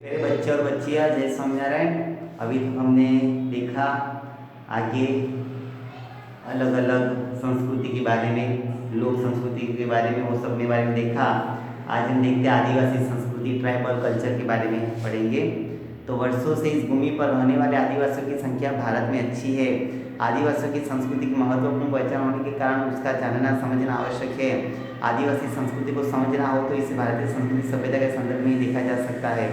मेरे बच्चे और बच्चियाँ जय स्वामीनारायण। अभी तक हमने देखा आगे अलग अलग संस्कृति के बारे में, लोक संस्कृति के बारे में, वो सब के बारे में देखा। आज हम देखते हैं आदिवासी संस्कृति, ट्राइबल कल्चर के बारे में पढ़ेंगे। तो वर्षों से इस भूमि पर रहने वाले आदिवासियों की संख्या भारत में अच्छी है। आदिवासियों की संस्कृति की महत्वपूर्ण पहचान होने के कारण उसका जानना समझना आवश्यक है। आदिवासी संस्कृति को समझना हो तो इसे भारतीय संस्कृति सभ्यता के संदर्भ में ही देखा जा सकता है।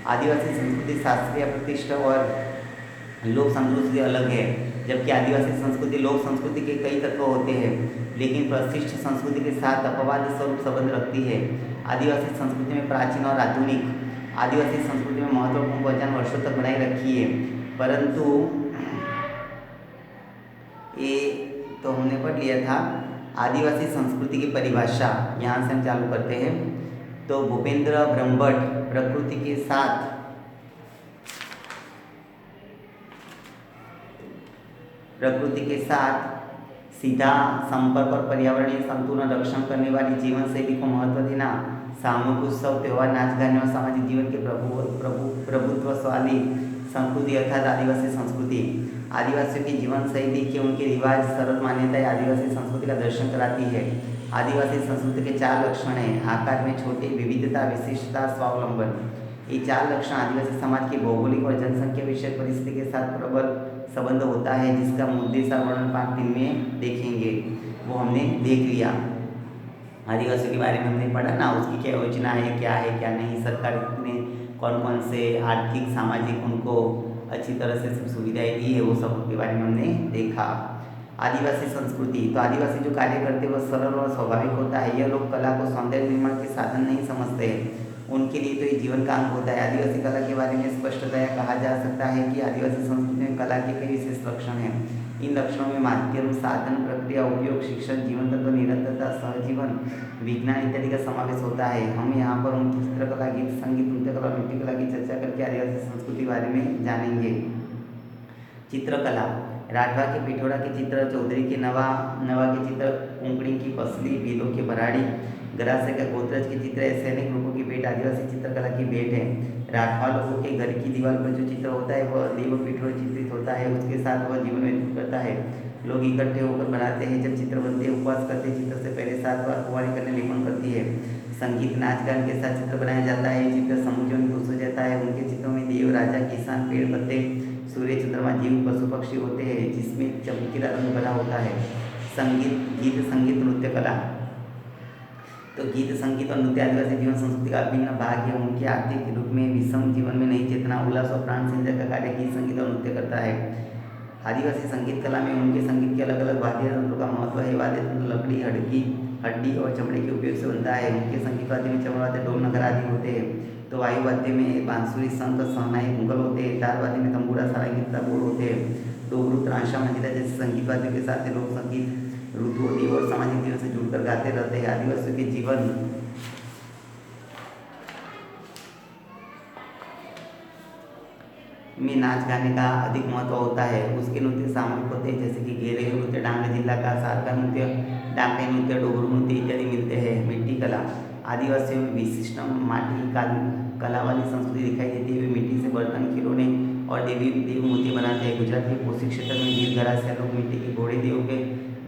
आदिवासी संस्कृति शास्त्रीय प्रतिष्ठा और लोक संस्कृति से अलग है। जबकि आदिवासी संस्कृति लोक संस्कृति के कई तत्व होते हैं, लेकिन प्रतिष्ठ संस्कृति के साथ अपवाद स्वरूप संबंध रखती है। आदिवासी संस्कृति में प्राचीन और आधुनिक आदिवासी संस्कृति में महत्वपूर्ण पहचान वर्षों तक बनाए रखी है, परंतु ये तो हमने पढ़ लिया था। आदिवासी संस्कृति की परिभाषा यहाँ से हम चालू करते हैं। तो भूपेंद्र ब्रह्मभट्ट प्रकृति के साथ सीधा संपर्क और पर्यावरणीय संतुलन रक्षण करने वाली जीवन शैली को महत्व देना, सामूहिक उत्सव, त्योहार, नाच गाने और सामाजिक जीवन के प्रभुत्व वाली संस्कृति अर्थात आदिवासी संस्कृति। आदिवासियों की जीवन शैली के उनके रिवाज, सरल मान्यताएं आदिवासी संस्कृति का दर्शन कराती है। आदिवासी संस्कृति के 4 लक्षण हैं: आकार में छोटे, विविधता, विशिष्टता, स्वावलंबन। ये 4 लक्षण आदिवासी समाज की भौगोलिक और जनसंख्या विषय परिस्थिति के साथ प्रबल संबंध होता है, जिसका मुद्दे सा वर्णन पाठ 3 में देखेंगे। वो हमने देख लिया। आदिवासियों के बारे में हमने पढ़ा ना, उसकी क्या योजना है, क्या नहीं, सरकार ने कौन कौन से आर्थिक सामाजिक उनको अच्छी तरह से सब सुविधाएं दी है, वो सब के बारे में हमने देखा। आदिवासी संस्कृति, तो आदिवासी जो कार्य करते हैं वह सरल और स्वाभाविक होता है। यह लोग कला को सौंदर्य निर्माण के साधन नहीं समझते हैं, उनके लिए तो ये जीवन का अंग होता है। आदिवासी कला के बारे में स्पष्टतया कहा जा सकता है कि आदिवासी संस्कृति में कला के कई विशेष लक्षण हैं। इन लक्षणों में माध्यम, साधन, प्रक्रिया, उपयोग, शिक्षण, जीवन तत्व, निरंतरता, सहजीवन, विज्ञान इत्यादि का समावेश होता है। हम यहाँ पर उनकी चित्रकला, गीत संगीत, नृत्य कला, मिट्टी कला की चर्चा करके आदिवासी संस्कृति के बारे में जानेंगे। चित्रकला, राठवा के पिठोरा के चित्र, चौधरी के नवा के चित्र, कुंकड़ी की पसली, भीलों के भराड़ी, गरासे का गोत्रज के चित्र ऐसे अनेक रूपों की भेंट आदिवासी चित्रकला की भेंट है। राठवा लोगों के घर की दीवार पर जो चित्र होता है वह देव पिठोर चित्रित होता है, उसके साथ वह जीवन व्यतीत करता है। लोग इकट्ठे होकर बनाते हैं। जब चित्र बनते हैं, उपवास करते हैं। चित्र से पहले 7 बार कुंवारी करने लेपन करती है। संगीत, नाच गान के साथ चित्र बनाया जाता है। चित्र समूह जीवन खुश हो जाता है। उनके चित्रों में देव, राजा, किसान, पेड़ पत्ते, सूर्य, चंद्रमा, जीव, पशु पक्षी होते हैं, जिसमें चमकीला रंग भरा होता है। संगीत, गीत संगीत, नृत्य कला, तो गीत संगीत और नृत्य आदिवासी जीवन संस्कृति का अभिन्न भाग है। उनके आर्थिक रूप में विषम जीवन में नई चेतना, उल्लास और प्राण संचय का कार्य गीत संगीत और नृत्य करता है। आदिवासी संगीत कला में उनके संगीत के अलग अलग वाद्य तंत्रों का महत्व है। वाद्य तंत्र लकड़ी, हड्डी और चमड़े के उपयोग से बनता है। उनके संगीत वाद्य में चमड़ा वाद्य, ढोल, नगारा आदि होते हैं। तो वायु वाद्य में बांसुरी, शंख, शहनाई, मुगल होते हैं। तार वाद्य में तंबूरा, सारंगी तथा बोल होते हैं। डोगरू, त्रांशा, मंजीरा जैसे संगीत वाद्यों के साथ लोक संगीत ऋतुओं, देव और सामाजिक जीवन से जुड़कर गाते रहते हैं। आदिवासियों के जीवन में नाच गाने का अधिक महत्व होता है। उसके नृत्य सामूहिक होते हैं, जैसे कि घेरेलू नृत्य, डांग जिला का सारका नृत्य, डांगे नृत्य, डोगरू नृत्य इत्यादि मिलते हैं। मिट्टी कला, आदिवासियों में विशिष्ट माटी कला वाली संस्कृति दिखाई देती है। वे मिट्टी से बर्तन, खिलौने और देव मूर्ति बनाते हैं। गुजरात के कोसी क्षेत्र में वीर घरासिया लोग मिट्टी के घोड़े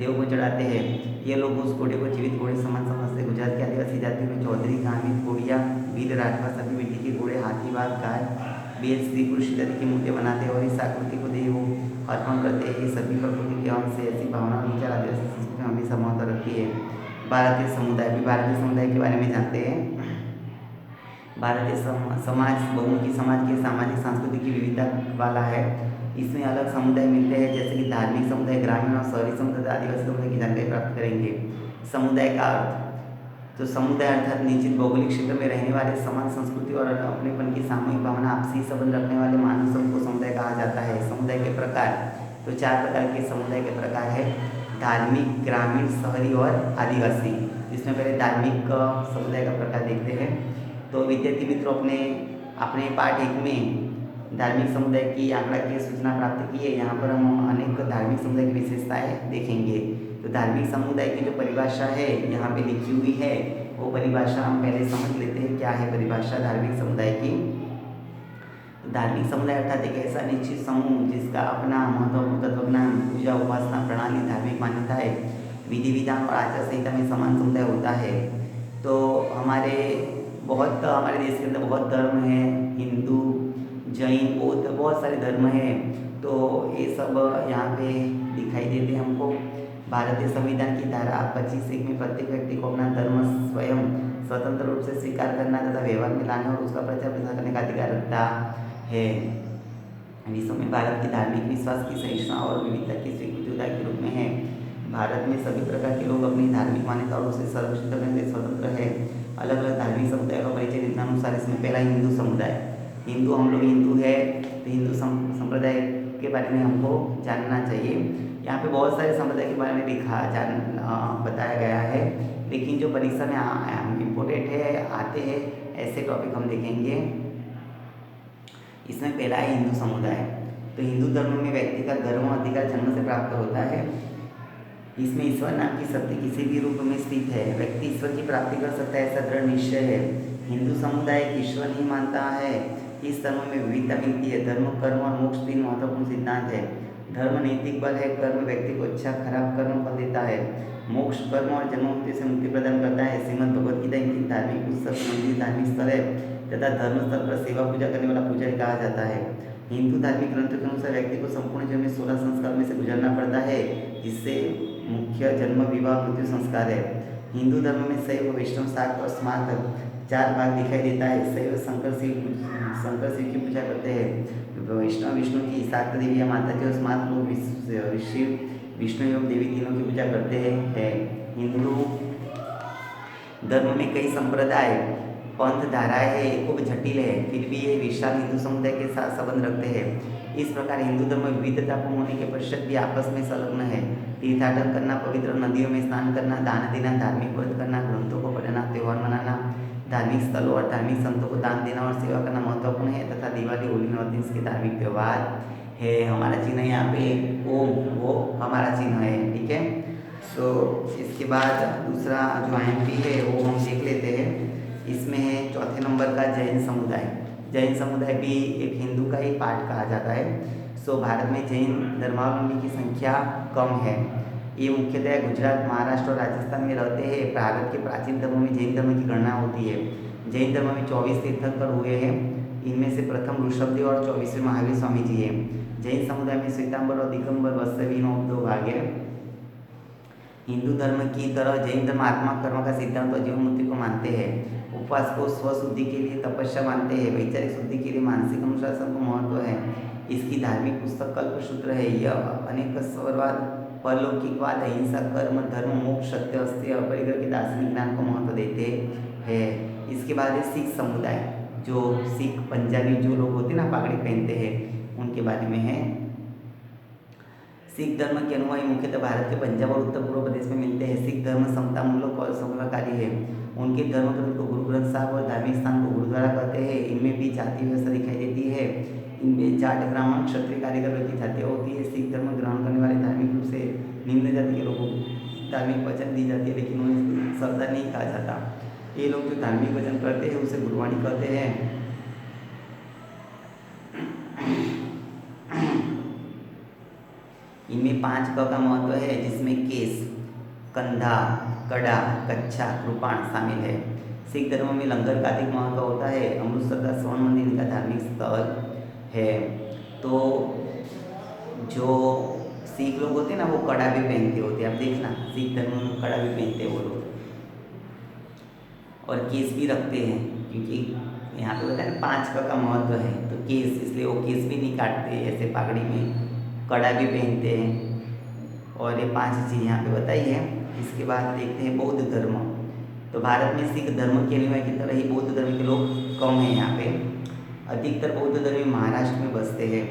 देव को चढ़ाते हैं। ये लोग उस घोड़े को जीवित घोड़े समान समझते। गुजरात की आदिवासी जातियों में चौधरी, गामित, कोड़िया, वीर, राठवा सभी मिट्टी के घोड़े, हाथी, बाघ, गाय, बैल, स्त्री पुरुष इत्यादि की मूर्ति बनाते हैं और इस आकृति को देव अर्पण करते हैं। ये सभी प्रकृति के अंश से ऐसी भावना और विचार आदिवासी संस्कृति में हमेशा महत्व रखती है। भारतीय समुदाय, भी भारतीय समुदाय के बारे में जानते हैं। भारतीय समाज बहुमुखी समाज के सामाजिक सांस्कृतिक की विविधता वाला है। इसमें अलग समुदाय मिलते हैं, जैसे कि धार्मिक समुदाय, ग्रामीण और शहरी समुदाय। आदिवासी समुदाय की जानकारी प्राप्त करेंगे। समुदाय का अर्थ, तो समुदाय अर्थात निश्चित भौगोलिक क्षेत्र में रहने वाले समान संस्कृति और अपनेपन की सामूहिक भावना, आपसी संबंध रखने वाले मानव समूह को समुदाय कहा जाता है। समुदाय के प्रकार, तो 4 प्रकार के समुदाय के प्रकार है: धार्मिक, ग्रामीण, शहरी और आदिवासी। इसमें पहले धार्मिक समुदाय का प्रकार देखते हैं। तो विद्यार्थी मित्रों अपने पाठ 1 में धार्मिक समुदाय की आंकड़ा की सूचना प्राप्त की है। यहाँ पर हम अनेक धार्मिक समुदाय की विशेषताएं देखेंगे। तो धार्मिक समुदाय की जो परिभाषा है यहाँ पे लिखी हुई है, वो परिभाषा हम पहले समझ लेते हैं। क्या है परिभाषा धार्मिक समुदाय की? धार्मिक समुदाय अर्थात एक ऐसा निश्चित समूह जिसका अपना महत्वपूर्ण तत्वज्ञान, पूजा, उपासना प्रणाली, धार्मिक मान्यताएं, विधि विधान और आचार संहिता में समान समुदाय होता है। तो हमारे देश के अंदर बहुत धर्म है, हिंदू, जैन, बौद्ध, बहुत सारे धर्म हैं। तो ये सब यहाँ पे दिखाई देते हैं हमको। भारतीय संविधान की धारा 25 में प्रत्येक व्यक्ति को अपना धर्म स्वयं स्वतंत्र रूप से स्वीकार करना तथा व्यवहार में लाने और उसका प्रचार प्रसार करने का अधिकार रखता है। विश्व में भारत की धार्मिक विश्वास की सहिष्णुता और विविधता की स्वीकृति के रूप में है। भारत में सभी प्रकार के लोग अपनी धार्मिक मान्यताओं से संरक्षित करने से स्वतंत्र है। अलग अलग धार्मिक समुदाय का परिचय निम्नानुसार। इसमें पहला हिंदू समुदाय। हिंदू, हम लोग हिंदू है तो हिंदू संप्रदाय के बारे में हमको जानना चाहिए। यहाँ पे बहुत सारे संप्रदाय के बारे में बताया गया है, लेकिन जो परीक्षा में इम्पोर्टेंट है, आते हैं, ऐसे टॉपिक हम देखेंगे। इसमें पहला है हिंदू समुदाय। तो हिंदू धर्म में व्यक्ति का धर्म अधिकार जन्म से प्राप्त होता है। इसमें ईश्वर नाम की शक्ति किसी भी रूप में स्थित है। व्यक्ति ईश्वर की प्राप्ति कर सकता है, ऐसा दृढ़ निश्चय है। हिंदू समुदाय ईश्वर नहीं मानता है। इस धर्म में विविधता मिलती है। धर्म, कर्म और मोक्ष 3 महत्वपूर्ण सिद्धांत है। धर्म नैतिक बल है। कर्म व्यक्ति को अच्छा खराब कर्म फल देता है। मोक्ष कर्म और जन्म मृत्यु से मुक्ति प्रदान करता है। श्रीमद् भगवद गीता इनकी धार्मिक पुस्तक, मंदिर, धार्मिक स्थल है तथा धर्म स्थल पर सेवा पूजा करने वाला पुजारी कहा जाता है। हिंदू धार्मिक ग्रंथों के अनुसार व्यक्ति को संपूर्ण जीवन में 16 संस्कार में से गुजरना पड़ता है, जिससे मुख्य जन्म, विवाह, मृत्यु संस्कार है। हिंदू धर्म में शैव, वैष्णव, शाक्त और स्मार्त 4 भाग दिखाई देता है। शैव शंकर शिव की पूजा करते हैं। वैष्णव विष्णु की, शाक्त देवी या माता की और स्मार्त लोग शिव, विष्णु एवं देवी तीनों की पूजा करते हैं। हिंदू धर्म में कई संप्रदाय, पंथ, धाराएं है, खूब जटिल है, फिर भी ये विशाल हिंदू समुदाय के साथ संबंध रखते हैं। इस प्रकार हिंदू धर्म विविधतापूर्ण होने के पश्चात भी आपस में संलग्न है। तीर्थाटन करना, पवित्र नदियों में स्नान करना, दान देना, धार्मिक व्रत करना, ग्रंथों को पढ़ना, त्यौहार मनाना, धार्मिक स्थलों और धार्मिक संतों को दान देना और सेवा करना महत्वपूर्ण है। तथा दिवाली, होली, नवदिन के धार्मिक त्यौहार है। हमारा चिन्ह यहाँ पे ओम, वो हमारा चिन्ह है, ठीक है। तो इसके बाद दूसरा जो IMP है वो हम देख लेते हैं। इसमें है चौथे नंबर का जैन समुदाय। जैन समुदाय भी एक हिंदू का ही पार्ट कहा जाता है। भारत में जैन धर्मावलंबी की संख्या कम है। ये मुख्यतः गुजरात, महाराष्ट्र और राजस्थान में रहते हैं। भारत के प्राचीन धर्मों में जैन धर्म की गणना होती है। जैन धर्म में 24 तीर्थंकर हुए हैं। इनमें से प्रथम ऋषभदेव और 24वें महावीर स्वामी जी हैं। जैन समुदाय में श्वेतांबर और दिगंबर वास्तवी 2 भाग है। हिंदू धर्म की तरह जैन धर्म आत्मा कर्म का सिद्धांत और जीवन मुक्ति को मानते हैं। उपवास को स्वशुद्धि के लिए तपस्या मानते हैं। वैचारिक शुद्धि के लिए मानसिक अनुशासन को महत्व है। इसकी धार्मिक पुस्तक कल्पसूत्र है। यह अनेक स्वरवाद, परलौकिकवाद, अहिंसा, कर्म, धर्म, मोक्ष, सत्य, अस्त्य, अपरिग्रह के दार्शनिक ज्ञान को महत्व देते हैं। इसके बाद है सिख समुदाय। जो सिख, पंजाबी जो लोग होते हैं ना, पगड़ी पहनते हैं, उनके बारे में है। सिख धर्म के अनुयायी मुख्यतः भारत के पंजाब और उत्तर पूर्व प्रदेश में मिलते हैं। सिख धर्म समतामूलक और समताकारी है। उनके धर्म ग्रंथ को गुरु ग्रंथ साहब और धार्मिक स्थान को गुरुद्वारा कहते हैं। इनमें भी जाति व्यवस्था दिखाई देती है। इनमें जाट, ब्राह्मण, क्षत्रिय, कारीगर की जातियाँ होती है। सिख धर्म ग्रहण करने वाले धार्मिक रूप से निम्न जाति के लोगों को धार्मिक वचन दी जाती है, लेकिन उन्हें सरदार नहीं कहा जाता। ये लोग जो धार्मिक वचन करते हैं उसे गुरुवाणी कहते हैं। इनमें 5 क का महत्व है, जिसमें केस, कंधा, कड़ा, कच्छा, कृपाण शामिल है। सिख धर्म में लंगर का अधिक महत्व होता है। अमृतसर का स्वर्ण मंदिर इनका धार्मिक स्थल है। तो जो सिख लोग होते हैं ना, वो कड़ा भी पहनते होते हैं। आप देखना, सिख धर्म में कड़ा भी पहनते हैं वो लोग, और केस भी रखते हैं, क्योंकि यहाँ पे होता है ना 5 का महत्व है, तो केस, इसलिए वो केस भी नहीं काटते, ऐसे पगड़ी में कड़ा भी पहनते हैं। और ये 5 चीज़ यहाँ पे बताई है। इसके बाद देखते हैं बौद्ध धर्म। तो भारत में सिख धर्म के अनुयायी की तरह ही बौद्ध धर्म के लोग कम हैं। यहाँ पे अधिकतर बौद्ध धर्मी महाराष्ट्र में बसते हैं।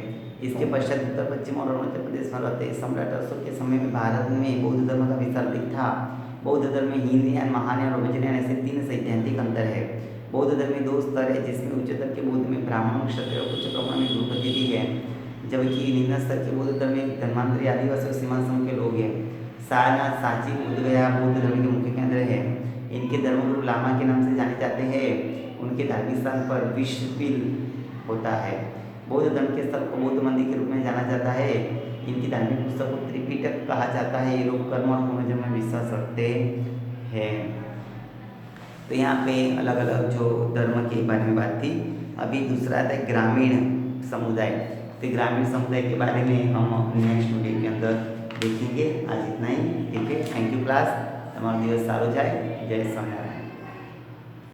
इसके पश्चात उत्तर पश्चिम और अरुणाचल प्रदेश में रहते हैं। सम्राट अशोक के समय में भारत में बौद्ध धर्म का विस्तार अधिक था। बौद्ध धर्म में हीनयान, महायान और वज्रयान ऐसे 3 सैद्धांतिक अंतर है। बौद्ध धर्म में 2 स्तर है, जिसमें उच्चतर के बौद्ध में ब्राह्मण, क्षत्रिय और उच्च प्रमाण में गुरु पद्धति है, जबकि निम्न स्तर के बौद्ध धर्म में धर्मांतरी, आदिवासी और सीमांत समूह के लोग हैं। सारनाथ, सांची, बोधगया बौद्ध धर्म के मुख्य केंद्र है। इनके धर्मगुरु लामा के नाम से जाने जाते हैं। उनके धार्मिक स्थान पर विश्वपिल होता है। बौद्ध धर्म के स्थल को बौद्ध मंदिर के रूप में जाना जाता है। इनकी धार्मिक पुस्तक को त्रिपिटक कहा जाता है। ये लोग कर्म और पुनर्जन्म में विश्वास रखते हैं। तो यहाँ पे अलग अलग जो धर्म के बारे में बात थी। अभी दूसरा आता है ग्रामीण समुदाय। तो ग्रामीण समुदाय के बारे में हम नेक्स्ट वीडियो के अंदर देखेंगे। आज इतना ही, ठीक है। थैंक यू क्लास, તમારો દિવસ સારો જાય। જય સ્વામિનારાયણ।